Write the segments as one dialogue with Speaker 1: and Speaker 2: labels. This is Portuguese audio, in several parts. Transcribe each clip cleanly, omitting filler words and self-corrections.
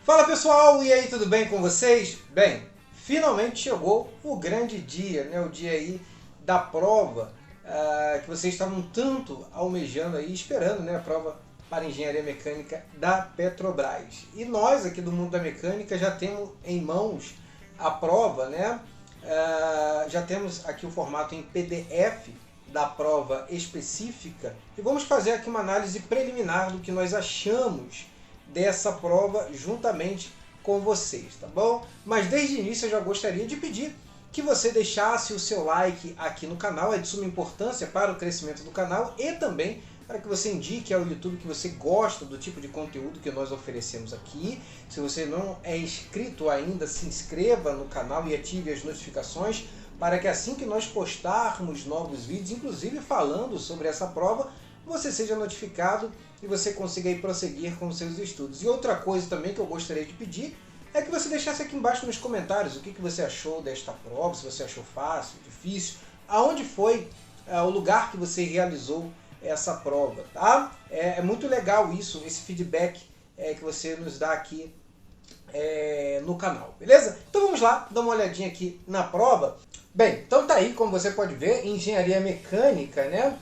Speaker 1: Fala pessoal, e aí, tudo bem com vocês? Bem, finalmente chegou o grande dia, né? O dia aí da prova que vocês estavam tanto almejando aí, esperando, né? A prova para engenharia mecânica da Petrobras. E nós aqui do mundo da mecânica já temos em mãos a prova, né? Já temos aqui o formato em PDF da prova específica e vamos fazer aqui uma análise preliminar do que nós achamos dessa prova juntamente com vocês, tá bom? Mas desde o início eu já gostaria de pedir que você deixasse o seu like aqui no canal, é de suma importância para o crescimento do canal e também para que você indique ao YouTube que você gosta do tipo de conteúdo que nós oferecemos aqui. Se você não é inscrito ainda, se inscreva no canal e ative as notificações para que assim que nós postarmos novos vídeos, inclusive falando sobre essa prova, você seja notificado e você consiga aí prosseguir com os seus estudos. E outra coisa também que eu gostaria de pedir é que você deixasse aqui embaixo nos comentários o que você achou desta prova, se você achou fácil, difícil, aonde foi o lugar que você realizou essa prova, tá? É muito legal isso, esse feedback que você nos dá aqui no canal, beleza? Então vamos lá, dar uma olhadinha aqui na prova. Bem, então tá aí, como você pode ver, engenharia mecânica, né?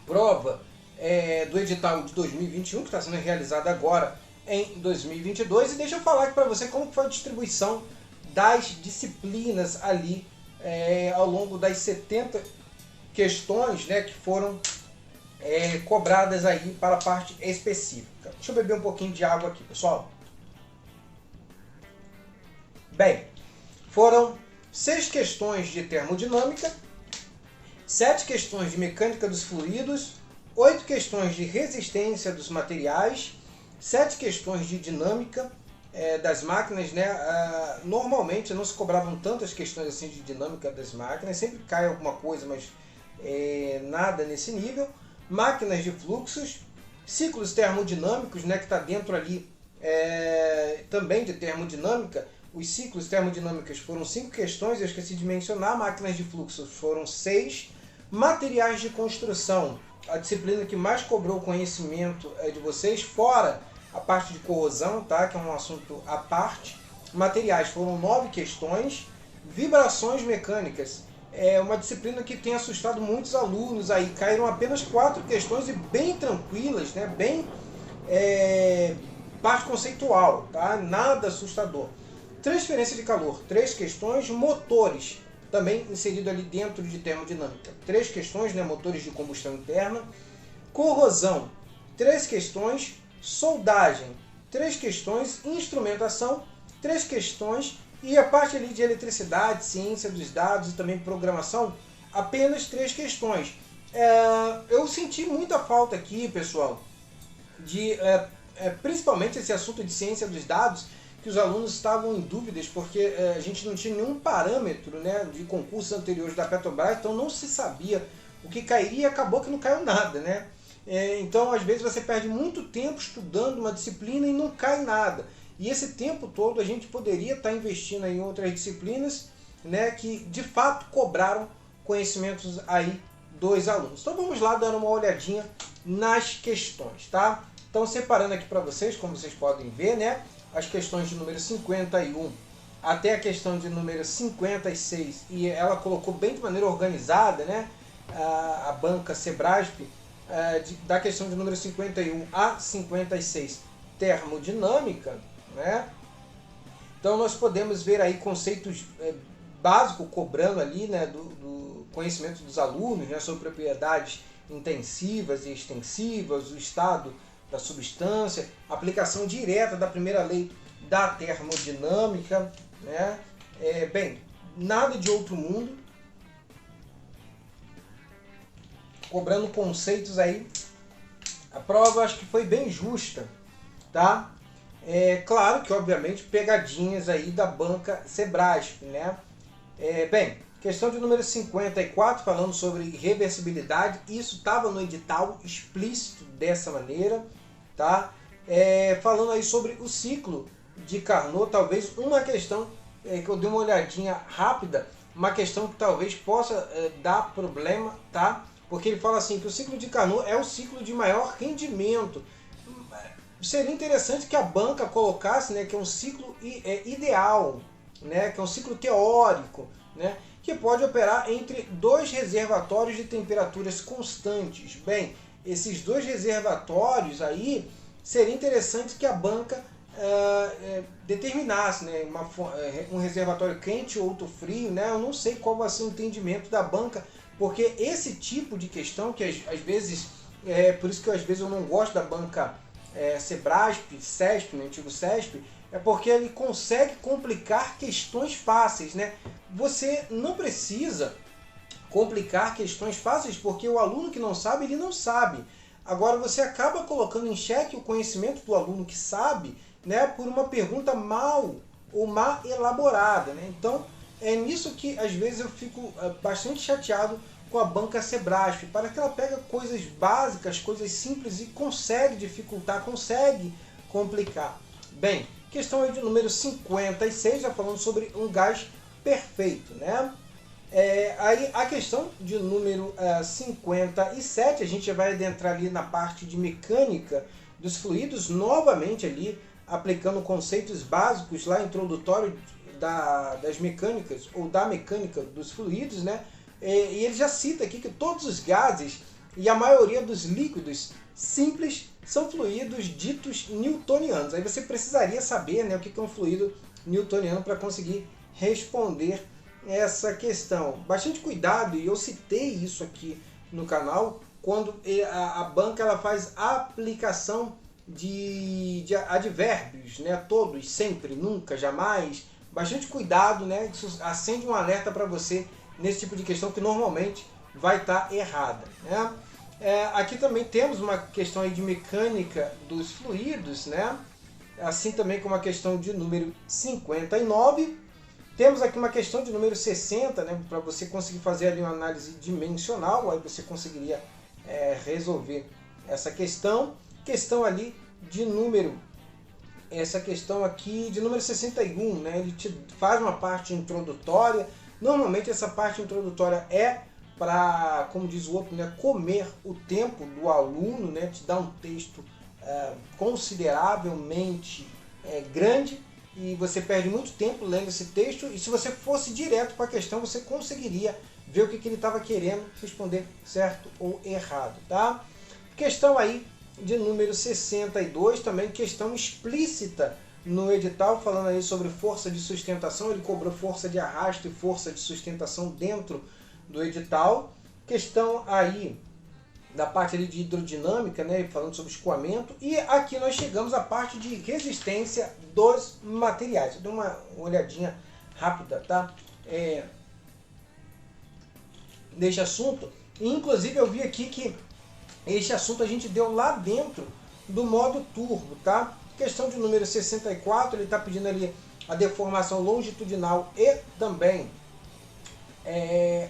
Speaker 1: Prova do edital de 2021, que está sendo realizada agora em 2022. E deixa eu falar aqui para você como foi a distribuição das disciplinas ali ao longo das 70 questões, né, que foram cobradas aí para a parte específica. Deixa eu beber um pouquinho de água aqui, pessoal. Bem, foram 6 questões de termodinâmica, 7 questões de mecânica dos fluidos, 8 questões de resistência dos materiais, 7 questões de dinâmica das máquinas, né? Normalmente não se cobravam tantas questões assim de dinâmica das máquinas, sempre cai alguma coisa, mas nada nesse nível. Máquinas de fluxos, ciclos termodinâmicos, né? Que está dentro ali também de termodinâmica. Os ciclos termodinâmicos foram 5 questões, eu esqueci de mencionar. Máquinas de fluxos foram 6. Materiais de construção, a disciplina que mais cobrou conhecimento de vocês, fora a parte de corrosão, tá? Que é um assunto à parte. Materiais foram 9 questões. Vibrações mecânicas, é uma disciplina que tem assustado muitos alunos aí. Caíram apenas 4 questões e bem tranquilas, né? Bem parte conceitual, tá? Nada assustador. Transferência de calor, 3 questões. Motores, também inserido ali dentro de termodinâmica. 3 questões, né? Motores de combustão interna. Corrosão, 3 questões. Soldagem, 3 questões. Instrumentação, 3 questões. E a parte ali de eletricidade, ciência dos dados e também programação, apenas 3 questões. Eu senti muita falta aqui, pessoal, de principalmente esse assunto de ciência dos dados, que os alunos estavam em dúvidas, porque a gente não tinha nenhum parâmetro, né, de concursos anteriores da Petrobras, então não se sabia o que cairia e acabou que não caiu nada, né? Então, às vezes, você perde muito tempo estudando uma disciplina e não cai nada. E esse tempo todo a gente poderia estar investindo em outras disciplinas, né, que de fato cobraram conhecimentos aí dos alunos. Então vamos lá dar uma olhadinha nas questões, tá? Então, separando aqui para vocês, como vocês podem ver, né, as questões de número 51 até a questão de número 56, e ela colocou bem de maneira organizada, né, a banca Sebrasp, da questão de número 51 a 56, termodinâmica, né? Então nós podemos ver aí conceitos básicos cobrando ali, né, do conhecimento dos alunos, né, sobre propriedades intensivas e extensivas, o estado da substância, aplicação direta da primeira lei da termodinâmica, né? Bem, nada de outro mundo, cobrando conceitos aí. A prova acho que foi bem justa, tá? Claro que obviamente pegadinhas aí da banca Sebrasp, né? Bem, questão de número 54, falando sobre reversibilidade, isso estava no edital explícito dessa maneira, tá? Falando aí sobre o ciclo de Carnot, talvez uma questão que eu dei uma olhadinha rápida, uma questão que talvez possa dar problema, tá? Porque ele fala assim que o ciclo de Carnot é o ciclo de maior rendimento. seria interessante que a banca colocasse, né, que é um ciclo ideal, né, que é um ciclo teórico, né, que pode operar entre dois reservatórios de temperaturas constantes. Bem, esses dois reservatórios aí, seria interessante que a banca determinasse, né, um reservatório quente ou outro frio, né, eu não sei qual vai ser o entendimento da banca, porque esse tipo de questão, que às vezes, por isso que às vezes eu não gosto da banca Sebrasp, CESP, né, antigo CESP, é porque ele consegue complicar questões fáceis, né? Você não precisa complicar questões fáceis, porque o aluno que não sabe, ele não sabe. Agora você acaba colocando em xeque o conhecimento do aluno que sabe, né, por uma pergunta mal elaborada, né? Então é nisso que às vezes eu fico bastante chateado com a banca Sebrasp, para que ela pega coisas básicas, coisas simples e consegue dificultar, consegue complicar. Bem, questão aí de número 56, já falando sobre um gás perfeito, né? Aí a questão de número 57, a gente vai adentrar ali na parte de mecânica dos fluidos, novamente ali aplicando conceitos básicos lá, introdutório das mecânicas, ou da mecânica dos fluidos, né? E ele já cita aqui que todos os gases e a maioria dos líquidos simples são fluidos ditos newtonianos. Aí você precisaria saber, né, o que é um fluido newtoniano para conseguir responder essa questão. Bastante cuidado, e eu citei isso aqui no canal, quando a banca ela faz aplicação de advérbios, né, todos, sempre, nunca, jamais. Bastante cuidado, né, isso acende um alerta para você nesse tipo de questão que normalmente vai estar errada, né? Aqui também temos uma questão aí de mecânica dos fluidos, né? Assim também como a questão de número 59. Temos aqui uma questão de número 60, né? Para você conseguir fazer ali uma análise dimensional, aí você conseguiria resolver essa questão. Questão ali de número, essa questão aqui de número 61, né? Ele te faz uma parte introdutória. Normalmente essa parte introdutória é para, como diz o outro, né, comer o tempo do aluno, né, te dar um texto consideravelmente grande, e você perde muito tempo lendo esse texto, e se você fosse direto para a questão, você conseguiria ver o que ele estava querendo responder, certo ou errado, tá? Questão aí de número 62, também questão explícita no edital, falando aí sobre força de sustentação. Ele cobrou força de arrasto e força de sustentação dentro do edital. Questão aí da parte ali de hidrodinâmica, né, falando sobre escoamento. E aqui nós chegamos à parte de resistência dos materiais. Eu dou uma olhadinha rápida, tá? Neste assunto. E, inclusive eu vi aqui que este assunto a gente deu lá dentro do modo turbo, tá? Questão de número 64, ele está pedindo ali a deformação longitudinal e também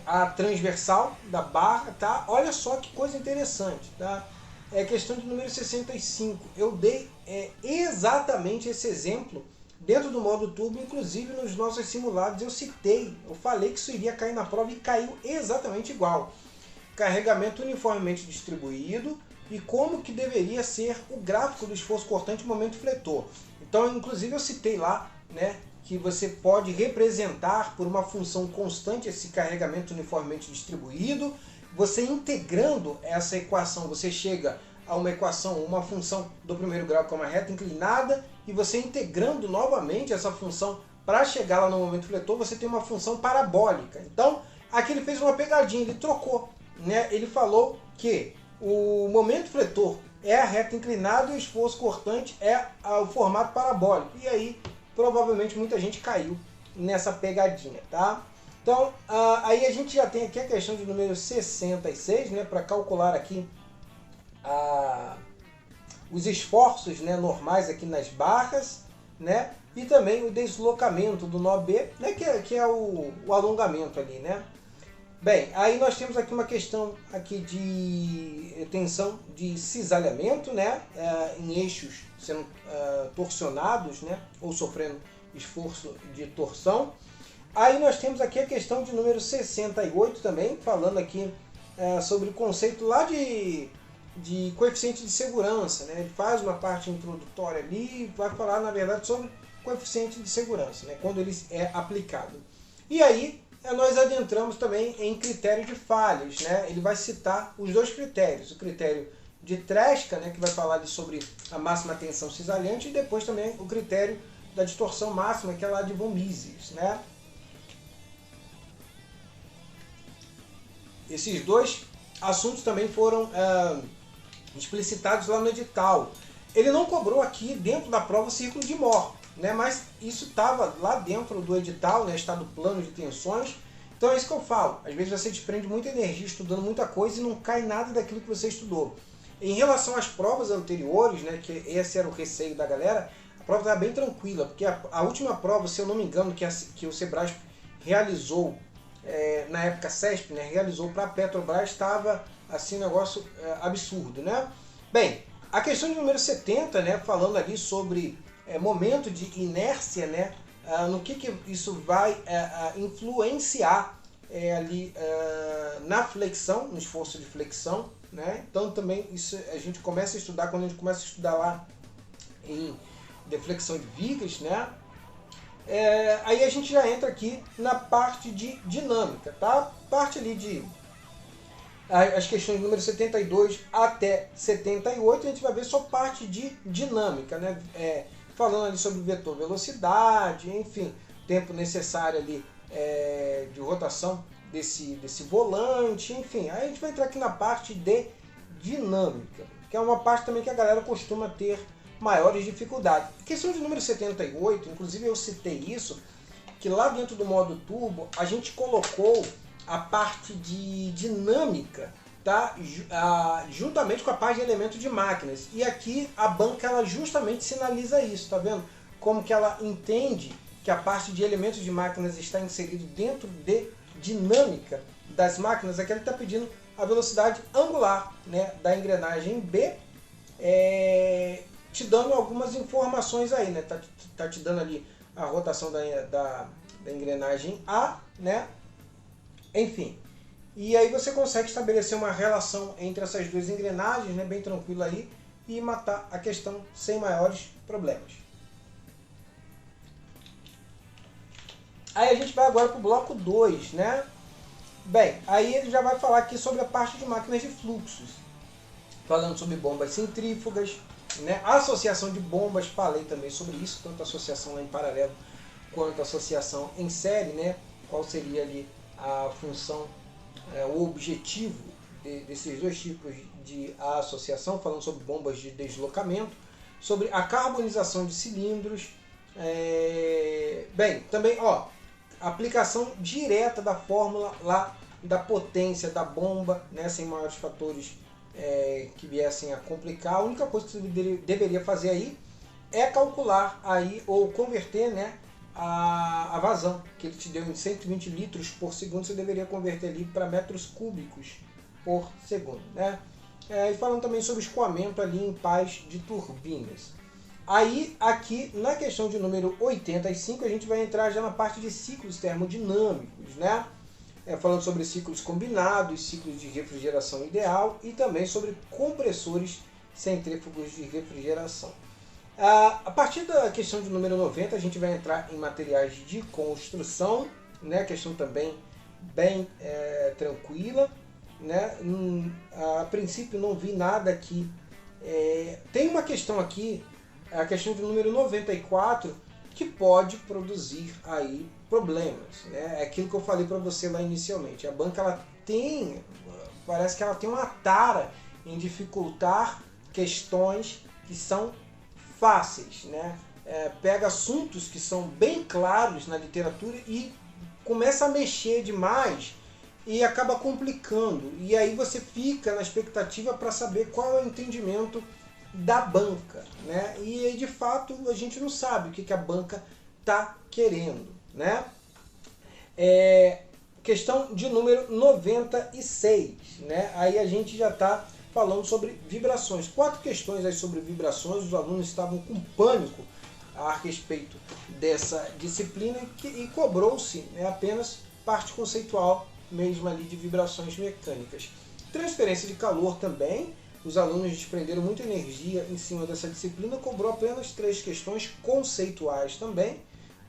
Speaker 1: a transversal da barra, tá? Olha só que coisa interessante, tá? Questão de número 65. Eu dei exatamente esse exemplo dentro do modo turbo, inclusive nos nossos simulados eu citei, eu falei que isso iria cair na prova e caiu exatamente igual. Carregamento uniformemente distribuído, e como que deveria ser o gráfico do esforço cortante no momento fletor. Então, inclusive, eu citei lá, né, que você pode representar por uma função constante esse carregamento uniformemente distribuído. Você integrando essa equação, você chega a uma equação, uma função do primeiro grau que é uma reta inclinada, e você integrando novamente essa função para chegar lá no momento fletor, você tem uma função parabólica. Então, aqui ele fez uma pegadinha, ele trocou, né? Ele falou que o momento fletor é a reta inclinada e o esforço cortante é o formato parabólico. E aí, provavelmente, muita gente caiu nessa pegadinha, tá? Então, aí a gente já tem aqui a questão de número 66, né? Para calcular aqui os esforços, né, normais aqui nas barras, né? E também o deslocamento do nó B, né? Que é o alongamento ali, né? Bem, aí nós temos aqui uma questão aqui de tensão de cisalhamento, né, em eixos sendo torcionados, né, ou sofrendo esforço de torção. Aí nós temos aqui a questão de número 68 também, falando aqui sobre o conceito lá de de coeficiente de segurança, né? Ele faz uma parte introdutória ali e vai falar, na verdade, sobre coeficiente de segurança, né? Quando ele é aplicado. E aí, nós adentramos também em critério de falhas, né? Ele vai citar os dois critérios, o critério de Tresca, né, que vai falar ali sobre a máxima tensão cisalhante, e depois também o critério da distorção máxima, que é lá de von Mises, né? Esses dois assuntos também foram explicitados lá no edital. Ele não cobrou aqui dentro da prova o círculo de Mohr, né? Mas isso estava lá dentro do edital, né? Está no plano de tensões. Então é isso que eu falo. Às vezes você desprende muita energia estudando muita coisa e não cai nada daquilo que você estudou. Em relação às provas anteriores, né, que esse era o receio da galera, a prova estava bem tranquila, porque a última prova, se eu não me engano, que o Sebrasp realizou, na época CESP, né, realizou para a Petrobras, estava assim, um negócio absurdo, né? Bem, a questão de número 70, né, falando ali sobre momento de inércia, né, no que isso vai influenciar ali na flexão, no esforço de flexão, né? Então também isso a gente começa a estudar, quando a gente começa a estudar lá em deflexão de vigas, né? Aí a gente já entra aqui na parte de dinâmica, tá? Parte ali de as questões número 72 até 78, a gente vai ver só parte de dinâmica, né? Falando ali sobre vetor velocidade, enfim, tempo necessário ali de rotação desse volante, enfim. Aí a gente vai entrar aqui na parte de dinâmica, que é uma parte também que a galera costuma ter maiores dificuldades. A questão de número 78, inclusive eu citei isso, que lá dentro do modo turbo a gente colocou a parte de dinâmica, tá? Juntamente com a parte de elemento de máquinas. E aqui a banca ela justamente sinaliza isso, tá vendo? Como que ela entende que a parte de elementos de máquinas está inserido dentro de dinâmica das máquinas. Aqui ele está pedindo a velocidade angular, né, da engrenagem B, te dando algumas informações aí, né? Tá te dando ali a rotação da engrenagem A, né? Enfim. E aí você consegue estabelecer uma relação entre essas duas engrenagens, né, bem tranquilo aí, e matar a questão sem maiores problemas. Aí a gente vai agora para o bloco 2, né? Bem, aí ele já vai falar aqui sobre a parte de máquinas de fluxos. Falando sobre bombas centrífugas, né? A associação de bombas, falei também sobre isso, tanto a associação lá em paralelo quanto a associação em série, né? Qual seria ali a função, o objetivo desses dois tipos de associação, falando sobre bombas de deslocamento, sobre a carbonização de cilindros, bem, também, ó, aplicação direta da fórmula lá da potência da bomba, né, sem maiores fatores que viessem a complicar. A única coisa que você deveria fazer aí é calcular aí, ou converter, né, a vazão que ele te deu em 120 litros por segundo, você deveria converter ali para metros cúbicos por segundo, né? E falando também sobre escoamento ali em pás de turbinas. Aí, aqui, na questão de número 85, a gente vai entrar já na parte de ciclos termodinâmicos, né? Falando sobre ciclos combinados, ciclos de refrigeração ideal e também sobre compressores centrífugos de refrigeração. A partir da questão de número 90, a gente vai entrar em materiais de construção, né? Questão também bem tranquila, né? A princípio não vi nada aqui. Tem uma questão aqui, a questão de número 94, que pode produzir aí problemas, né? É aquilo que eu falei para você lá inicialmente. A banca parece que ela tem uma tara em dificultar questões que são fáceis, né? Pega assuntos que são bem claros na literatura e começa a mexer demais e acaba complicando. E aí você fica na expectativa para saber qual é o entendimento da banca, né? E aí, de fato, a gente não sabe o que a banca está querendo, né? Questão de número 96, né? Aí a gente já está falando sobre vibrações. 4 questões aí sobre vibrações. Os alunos estavam com pânico a respeito dessa disciplina e cobrou-se, né, apenas parte conceitual mesmo ali de vibrações mecânicas. Transferência de calor também, os alunos desprenderam muita energia em cima dessa disciplina, cobrou apenas 3 questões conceituais também,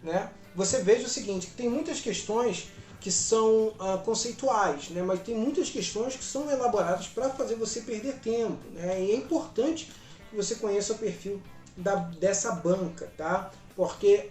Speaker 1: né? Você veja o seguinte, que tem muitas questões que são conceituais, né? Mas tem muitas questões que são elaboradas para fazer você perder tempo, né? E é importante que você conheça o perfil dessa banca, tá? Porque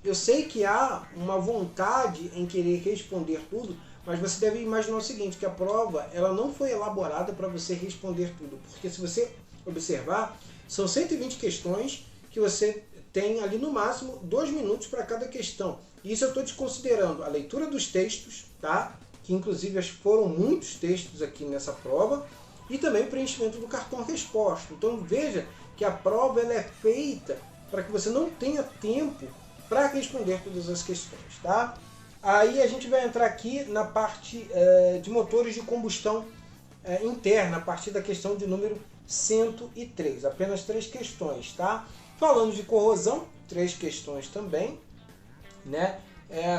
Speaker 1: eu sei que há uma vontade em querer responder tudo, mas você deve imaginar o seguinte, que a prova ela não foi elaborada para você responder tudo, porque se você observar, são 120 questões que você tem ali no máximo 2 minutos para cada questão. Isso eu estou desconsiderando a leitura dos textos, tá? Que inclusive foram muitos textos aqui nessa prova, e também o preenchimento do cartão resposta. Então veja que a prova ela é feita para que você não tenha tempo para responder todas as questões, tá? Aí a gente vai entrar aqui na parte de motores de combustão interna, a partir da questão de número 103. Apenas 3 questões, tá? Falando de corrosão, 3 questões também, né?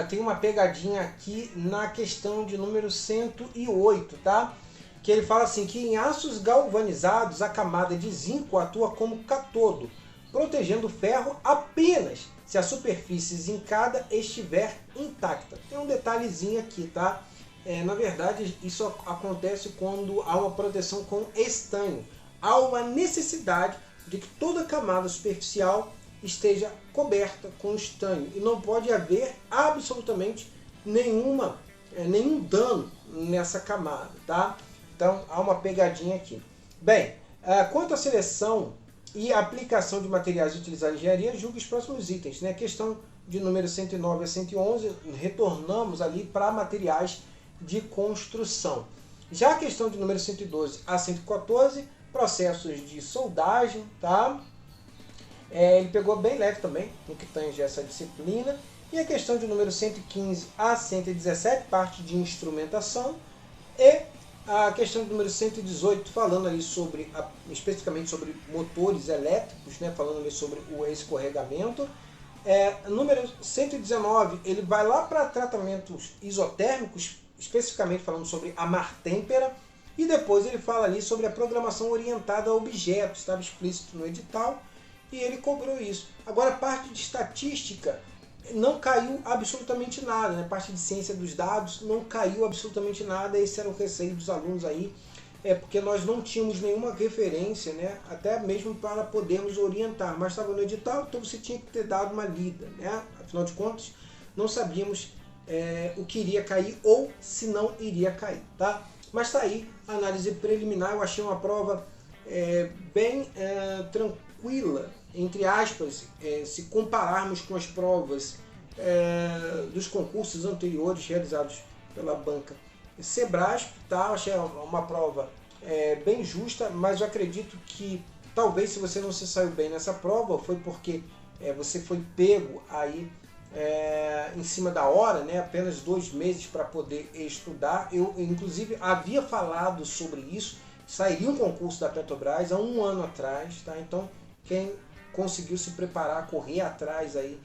Speaker 1: Tem uma pegadinha aqui na questão de número 108, tá? Que ele fala assim, que em aços galvanizados a camada de zinco atua como cátodo, protegendo o ferro apenas se a superfície zincada estiver intacta. Tem um detalhezinho aqui, tá? Na verdade, isso acontece quando há uma proteção com estanho. Há uma necessidade de que toda a camada superficial esteja coberta com estanho. E não pode haver absolutamente nenhum dano nessa camada, tá? Então, há uma pegadinha aqui. Bem, quanto à seleção e aplicação de materiais utilizados em engenharia, julgue os próximos itens, né? Questão de número 109 a 111, retornamos ali para materiais de construção. Já a questão de número 112 a 114, processos de soldagem, tá? Ele pegou bem leve também, no que tange essa disciplina. E a questão de número 115 a 117, parte de instrumentação. E a questão de número 118, falando ali sobre, especificamente sobre motores elétricos, né? Falando ali sobre o escorregamento. Número 119, ele vai lá para tratamentos isotérmicos, especificamente falando sobre a martêmpera. E depois ele fala ali sobre a programação orientada a objetos, estava explícito no edital, e ele cobrou isso. Agora a parte de estatística não caiu absolutamente nada, né? A parte de ciência dos dados não caiu absolutamente nada, esse era o receio dos alunos aí, porque nós não tínhamos nenhuma referência, né? Até mesmo para podermos orientar, mas estava no edital, então você tinha que ter dado uma lida, né? Afinal de contas, não sabíamos o que iria cair ou se não iria cair, tá? Mas está aí a análise preliminar, eu achei uma prova bem tranquila, entre aspas, se compararmos com as provas dos concursos anteriores realizados pela banca Sebrasp, tá? Eu achei uma prova bem justa, mas eu acredito que talvez se você não se saiu bem nessa prova foi porque você foi pego aí em cima da hora, né? Apenas 2 meses para poder estudar. Eu inclusive havia falado sobre isso, sairia um concurso da Petrobras há 1 ano atrás, tá? Então quem conseguiu se preparar, correr atrás aí,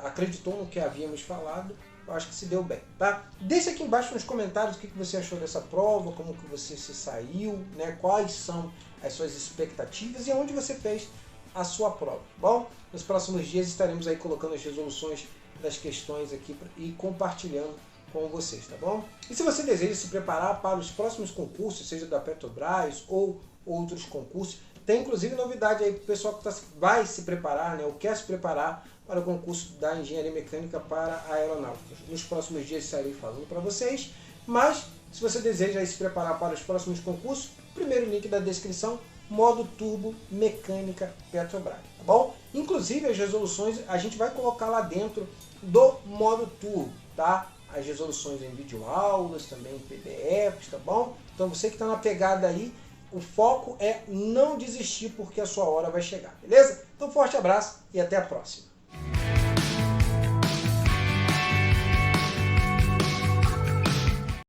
Speaker 1: acreditou no que havíamos falado, eu acho que se deu bem, tá? Deixa aqui embaixo nos comentários o que você achou dessa prova, como que você se saiu, né? Quais são as suas expectativas e onde você fez a sua prova, tá bom? Nos próximos dias estaremos aí colocando as resoluções das questões aqui e compartilhando com vocês, tá bom? E se você deseja se preparar para os próximos concursos, seja da Petrobras ou outros concursos, tem inclusive novidade aí para o pessoal que vai se preparar, né, ou quer se preparar para o concurso da Engenharia Mecânica para a Aeronáutica. Nos próximos dias estarei falando para vocês, mas se você deseja se preparar para os próximos concursos, primeiro link da descrição, modo turbo Mecânica Petrobras, tá bom? Inclusive as resoluções a gente vai colocar lá dentro do modo turbo, tá? As resoluções em videoaulas, também em PDFs, tá bom? Então você que está na pegada aí, o foco é não desistir porque a sua hora vai chegar, beleza? Então forte abraço e até a próxima.